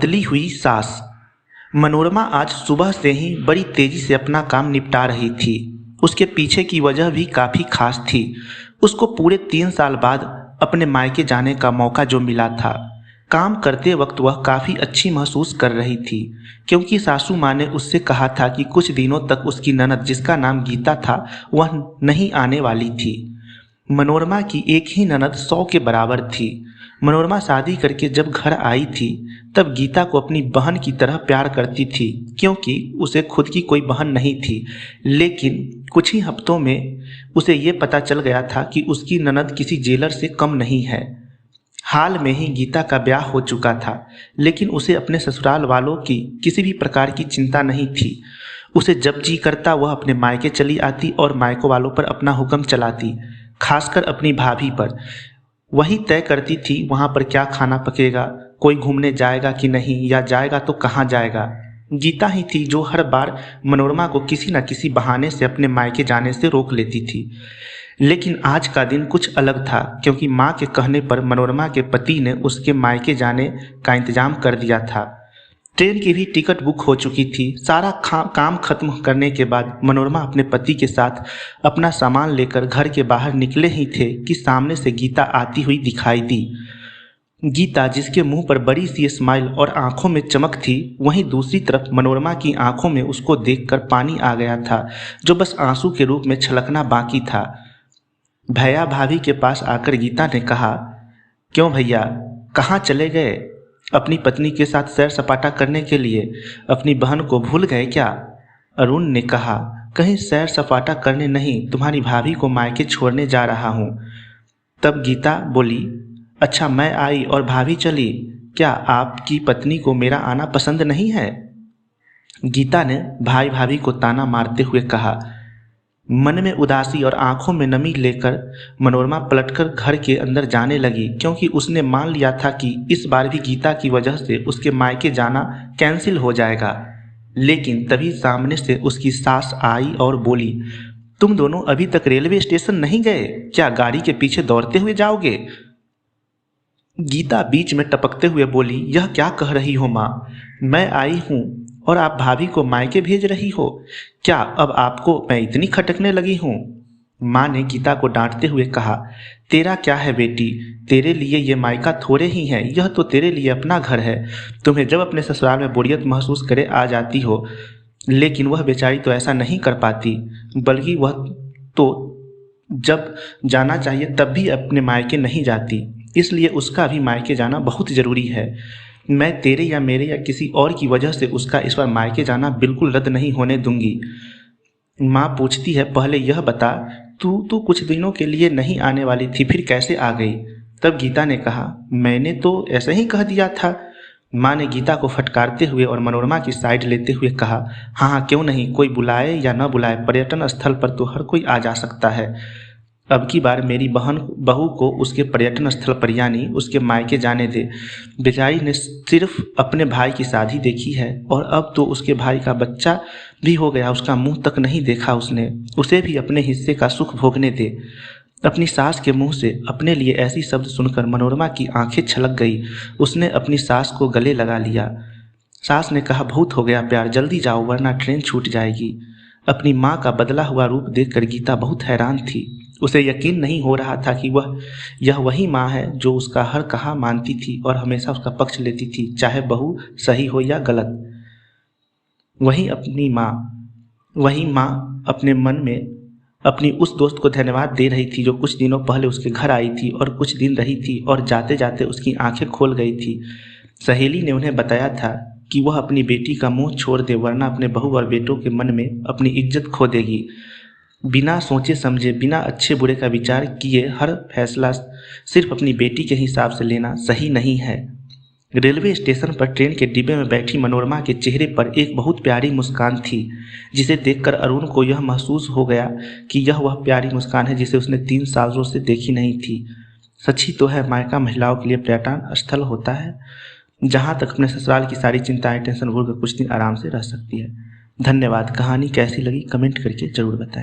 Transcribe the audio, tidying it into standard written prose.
बदली हुई सास। मनोरमा आज सुबह से ही बड़ी तेजी से अपना काम निपटा रही थी। उसके पीछे की वजह भी काफ़ी खास थी। उसको पूरे 3 साल बाद अपने मायके जाने का मौका जो मिला था। काम करते वक्त वह काफ़ी अच्छी महसूस कर रही थी, क्योंकि सासू माँ ने उससे कहा था कि कुछ दिनों तक उसकी ननद, जिसका नाम गीता था, वह नहीं आने वाली थी। मनोरमा की एक ही ननद 100 के बराबर थी। मनोरमा शादी करके जब घर आई थी तब गीता को अपनी बहन की तरह प्यार करती थी, क्योंकि उसे खुद की कोई बहन नहीं थी। लेकिन कुछ ही हफ्तों में उसे ये पता चल गया था कि उसकी ननद किसी जेलर से कम नहीं है। हाल में ही गीता का ब्याह हो चुका था, लेकिन उसे अपने ससुराल वालों की किसी भी प्रकार की चिंता नहीं थी। उसे जब जी करता वह अपने मायके चली आती और मायकों वालों पर अपना हुक्म चलाती, खासकर अपनी भाभी पर। वही तय करती थी वहाँ पर क्या खाना पकेगा, कोई घूमने जाएगा कि नहीं, या जाएगा तो कहाँ जाएगा। गीता ही थी जो हर बार मनोरमा को किसी न किसी बहाने से अपने मायके जाने से रोक लेती थी। लेकिन आज का दिन कुछ अलग था, क्योंकि माँ के कहने पर मनोरमा के पति ने उसके मायके जाने का इंतजाम कर दिया था। ट्रेन की भी टिकट बुक हो चुकी थी। सारा काम खत्म करने के बाद मनोरमा अपने पति के साथ अपना सामान लेकर घर के बाहर निकले ही थे कि सामने से गीता आती हुई दिखाई दी। गीता, जिसके मुंह पर बड़ी सी स्माइल और आंखों में चमक थी, वहीं दूसरी तरफ मनोरमा की आंखों में उसको देखकर पानी आ गया था, जो बस आंसू के रूप में छलकना बाकी था। भैया भाभी के पास आकर गीता ने कहा, क्यों भैया, कहाँ चले गए? अपनी पत्नी के साथ सैर सपाटा करने के लिए अपनी बहन को भूल गए क्या? अरुण ने कहा, कहीं सैर सपाटा करने नहीं, तुम्हारी भाभी को मायके छोड़ने जा रहा हूँ। तब गीता बोली, अच्छा मैं आई और भाभी चली, क्या आपकी पत्नी को मेरा आना पसंद नहीं है? गीता ने भाई भाभी को ताना मारते हुए कहा। मन में उदासी और आंखों में नमी लेकर मनोरमा पलटकर घर के अंदर जाने लगी, क्योंकि उसने मान लिया था कि इस बार भी गीता की वजह से उसके मायके जाना कैंसिल हो जाएगा। लेकिन तभी सामने से उसकी सास आई और बोली, तुम दोनों अभी तक रेलवे स्टेशन नहीं गए क्या? गाड़ी के पीछे दौड़ते हुए जाओगे? गीता बीच में टपकते हुए बोली, यह क्या कह रही हो माँ? मैं आई हूँ और आप भाभी को मायके भेज रही हो? क्या अब आपको मैं इतनी खटकने लगी हूँ? माँ ने गीता को डांटते हुए कहा, तेरा क्या है बेटी, तेरे लिए ये मायका थोड़े ही है, यह तो तेरे लिए अपना घर है। तुम्हें जब अपने ससुराल में बोरियत महसूस करे आ जाती हो। लेकिन वह बेचारी तो ऐसा नहीं कर पाती, बल्कि वह तो जब जाना चाहिए तब भी अपने मायके नहीं जाती, इसलिए उसका भी मायके जाना बहुत ज़रूरी है। मैं तेरे या मेरे या किसी और की वजह से उसका इस बार मायके जाना बिल्कुल रद्द नहीं होने दूंगी। माँ पूछती है, पहले यह बता, तू कुछ दिनों के लिए नहीं आने वाली थी, फिर कैसे आ गई? तब गीता ने कहा, मैंने तो ऐसे ही कह दिया था। माँ ने गीता को फटकारते हुए और मनोरमा की साइड लेते हुए कहा, हाँ हाँ क्यों नहीं, कोई बुलाए या न बुलाए, पर्यटन स्थल पर तो हर कोई आ जा सकता है। अब की बार मेरी बहू को उसके पर्यटन स्थल पर यानी उसके मायके जाने दे। बेचारी ने सिर्फ अपने भाई की शादी देखी है और अब तो उसके भाई का बच्चा भी हो गया, उसका मुंह तक नहीं देखा उसने। उसे भी अपने हिस्से का सुख भोगने दे। अपनी सास के मुंह से अपने लिए ऐसी शब्द सुनकर मनोरमा की आंखें छलक गई। उसने अपनी सास को गले लगा लिया। सास ने कहा, बहुत हो गया प्यार, जल्दी जाओ वरना ट्रेन छूट जाएगी। अपनी माँ का बदला हुआ रूप देखकर गीता बहुत हैरान थी। उसे यकीन नहीं हो रहा था कि यह वही माँ है जो उसका हर कहा मानती थी और हमेशा उसका पक्ष लेती थी, चाहे बहू सही हो या गलत। वही माँ अपने मन में अपनी उस दोस्त को धन्यवाद दे रही थी जो कुछ दिनों पहले उसके घर आई थी और कुछ दिन रही थी और जाते जाते उसकी आंखें खोल गई थी। सहेली ने उन्हें बताया था कि वह अपनी बेटी का मुंह छोड़ दे, वरना अपने बहू और बेटों के मन में अपनी इज्जत खो देगी। बिना सोचे समझे, बिना अच्छे बुरे का विचार किए हर फैसला सिर्फ अपनी बेटी के हिसाब से लेना सही नहीं है। रेलवे स्टेशन पर ट्रेन के डिब्बे में बैठी मनोरमा के चेहरे पर एक बहुत प्यारी मुस्कान थी, जिसे देखकर अरुण को यह महसूस हो गया कि यह वह प्यारी मुस्कान है जिसे उसने 3 सालों से देखी नहीं थी। सच्ची तो है, मायका महिलाओं के लिए पर्यटन स्थल होता है, जहाँ तक अपने ससुराल की सारी चिंताएं टेंशन भूलकर कुछ दिन आराम से रह सकती है। धन्यवाद। कहानी कैसी लगी कमेंट करके जरूर बताएं।